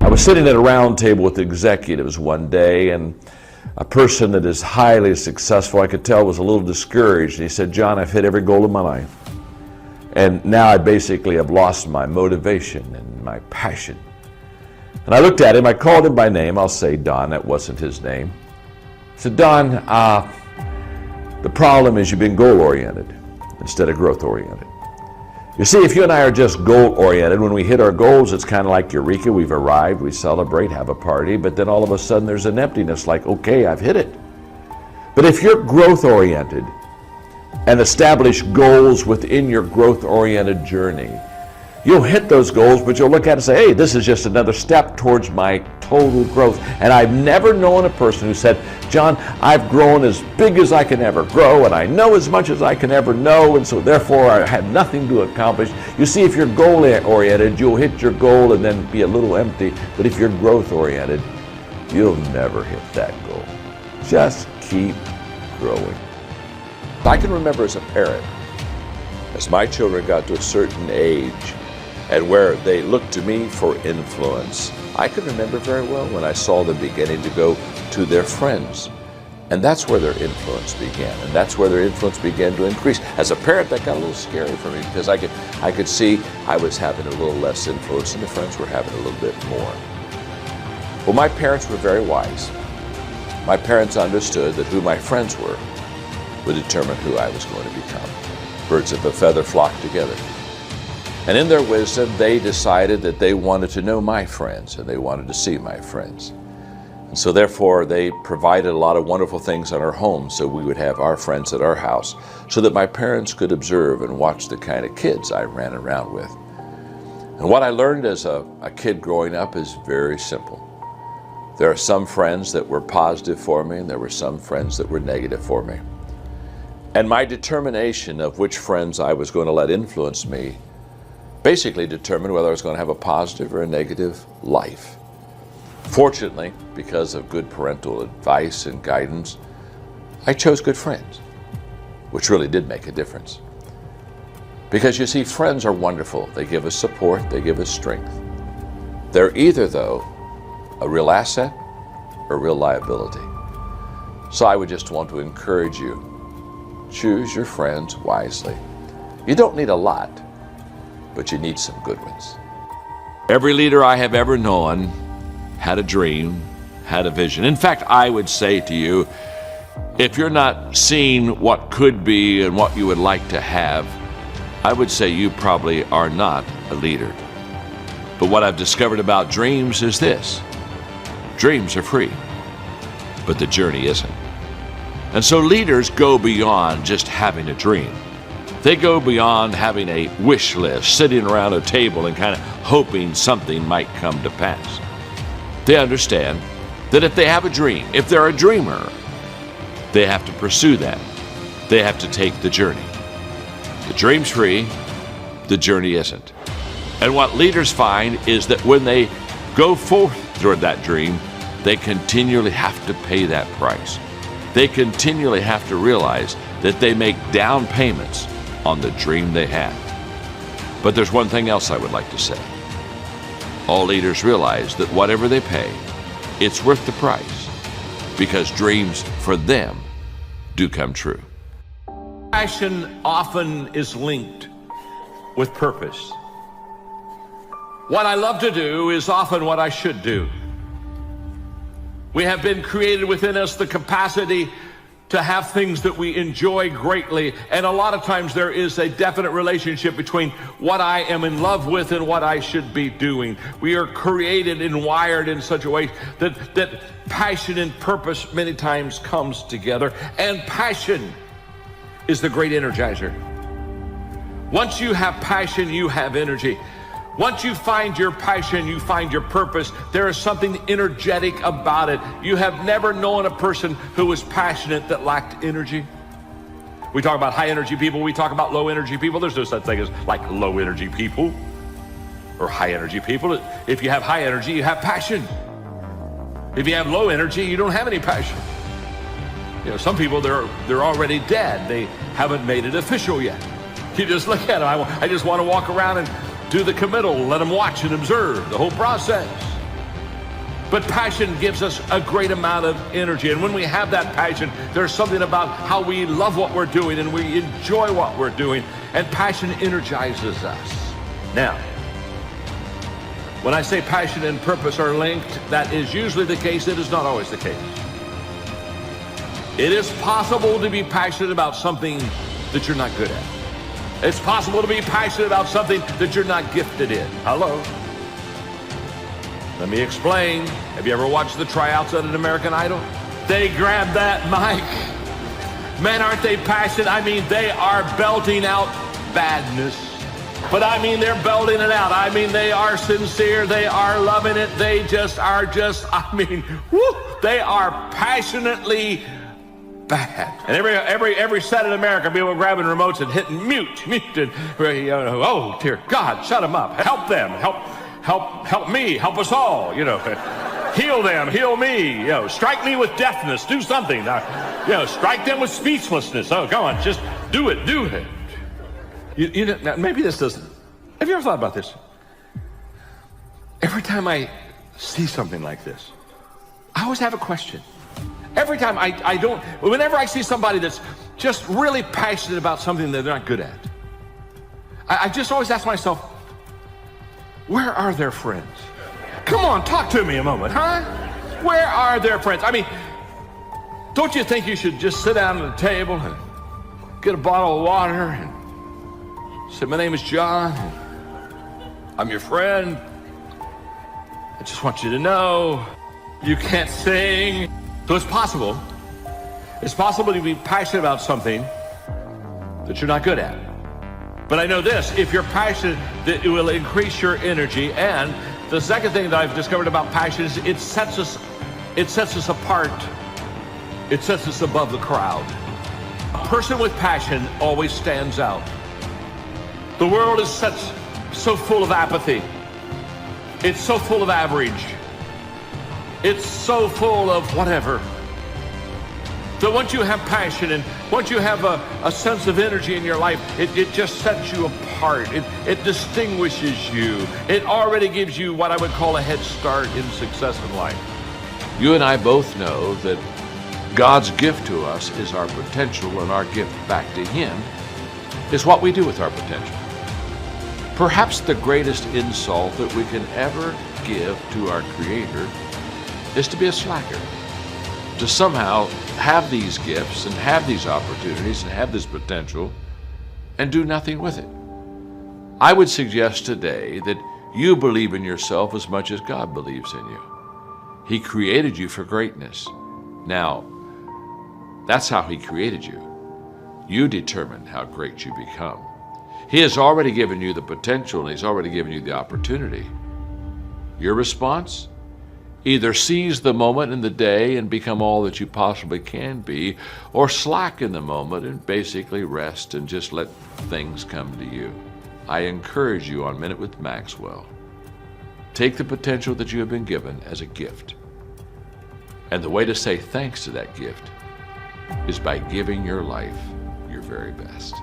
I was sitting at a round table with executives one day, and a person that is highly successful, I could tell, was a little discouraged. And he said, "John, I've hit every goal of my life. And now I basically have lost my motivation and my passion." And I looked at him, I called him by name. I'll say Don, that wasn't his name. I said, "Don, the problem is you've been goal-oriented instead of growth-oriented. You see, if you and I are just goal-oriented, when we hit our goals, it's kind of like eureka, we've arrived, we celebrate, have a party, but then all of a sudden there's an emptiness like, okay, I've hit it. But if you're growth-oriented and establish goals within your growth-oriented journey, you'll hit those goals, but you'll look at it and say, hey, this is just another step towards my total growth. And I've never known a person who said, John, I've grown as big as I can ever grow, and I know as much as I can ever know, and so therefore I have nothing to accomplish. You see, if you're goal-oriented, you'll hit your goal and then be a little empty. But if you're growth-oriented, you'll never hit that goal. Just keep growing. I can remember as a parent, as my children got to a certain age, and where they looked to me for influence, I can remember very well when I saw them beginning to go to their friends. And that's where their influence began. And that's where their influence began to increase. As a parent, that got a little scary for me because I could see I was having a little less influence and the friends were having a little bit more. Well, my parents were very wise. My parents understood that who my friends were would determine who I was going to become. Birds of a feather flock together. And in their wisdom, they decided that they wanted to know my friends and they wanted to see my friends. And so therefore, they provided a lot of wonderful things in our home so we would have our friends at our house so that my parents could observe and watch the kind of kids I ran around with. And what I learned as a kid growing up is very simple. There are some friends that were positive for me and there were some friends that were negative for me. And my determination of which friends I was going to let influence me basically determined whether I was going to have a positive or a negative life. Fortunately, because of good parental advice and guidance, I chose good friends, which really did make a difference. Because you see, friends are wonderful. They give us support, they give us strength. They're either, though, a real asset or a real liability. So I would just want to encourage you, choose your friends wisely. You don't need a lot, but you need some good ones. Every leader I have ever known had a dream, had a vision. In fact, I would say to you, if you're not seeing what could be and what you would like to have, I would say you probably are not a leader. But what I've discovered about dreams is this: dreams are free, but the journey isn't. And so leaders go beyond just having a dream. They go beyond having a wish list, sitting around a table and kind of hoping something might come to pass. They understand that if they have a dream, if they're a dreamer, they have to pursue that. They have to take the journey. The dream's free, the journey isn't. And what leaders find is that when they go forth toward that dream, they continually have to pay that price. They continually have to realize that they make down payments on the dream they have. But there's one thing else I would like to say. All leaders realize that whatever they pay, it's worth the price, because dreams for them do come true. Passion often is linked with purpose. What I love to do is often what I should do. We have been created within us the capacity to have things that we enjoy greatly. And a lot of times there is a definite relationship between what I am in love with and what I should be doing. We are created and wired in such a way that passion and purpose many times comes together. And passion is the great energizer. Once you have passion, you have energy. Once you find your passion, you find your purpose, there is something energetic about it. You have never known a person who was passionate that lacked energy. We talk about high energy people, we talk about low energy people. There's no such thing as like low energy people or high energy people. If you have high energy, you have passion. If you have low energy, you don't have any passion. You know, some people, they're already dead. They haven't made it official yet. You just look at them. I just want to walk around and do the committal, let them watch and observe the whole process. But passion gives us a great amount of energy. And when we have that passion, there's something about how we love what we're doing and we enjoy what we're doing. And passion energizes us. Now, when I say passion and purpose are linked, that is usually the case. It is not always the case. It is possible to be passionate about something that you're not good at. It's possible to be passionate about something that you're not gifted in. Hello? Let me explain. Have you ever watched the tryouts at an American Idol? They grab that mic. Man, aren't they passionate? I mean, they are belting out badness. But I mean, they're belting it out. I mean, they are sincere. They are loving it. They just are they are passionately bad. And every set in America, people grabbing remotes and hitting mute, and, oh, dear God, shut them up. Help them. Help me, help us all, heal them, heal me, strike me with deafness, do something, strike them with speechlessness. Oh, come on, just do it. Now, maybe this doesn't, have you ever thought about this? Every time I see something like this, I always have a question. Every time whenever I see somebody that's just really passionate about something that they're not good at, I just always ask myself, where are their friends? Come on, talk to me a moment, huh? Where are their friends? I mean, don't you think you should just sit down at the table and get a bottle of water and say, my name is John, and I'm your friend. I just want you to know you can't sing. So it's possible to be passionate about something that you're not good at. But I know this, if you're passionate, that it will increase your energy. And the second thing that I've discovered about passion is it sets us apart. It sets us above the crowd. A person with passion always stands out. The world is so full of apathy. It's so full of average. It's so full of whatever. So once you have passion and once you have a sense of energy in your life, it just sets you apart. It distinguishes you. It already gives you what I would call a head start in success in life. You and I both know that God's gift to us is our potential, and our gift back to Him is what we do with our potential. Perhaps the greatest insult that we can ever give to our Creator is to be a slacker, to somehow have these gifts and have these opportunities and have this potential and do nothing with it. I would suggest today that you believe in yourself as much as God believes in you. He created you for greatness. Now, that's how He created you. You determine how great you become. He has already given you the potential, and He's already given you the opportunity. Your response? Either seize the moment in the day and become all that you possibly can be, or slack in the moment and basically rest and just let things come to you. I encourage you on Minute with Maxwell. Take the potential that you have been given as a gift. And the way to say thanks to that gift is by giving your life your very best.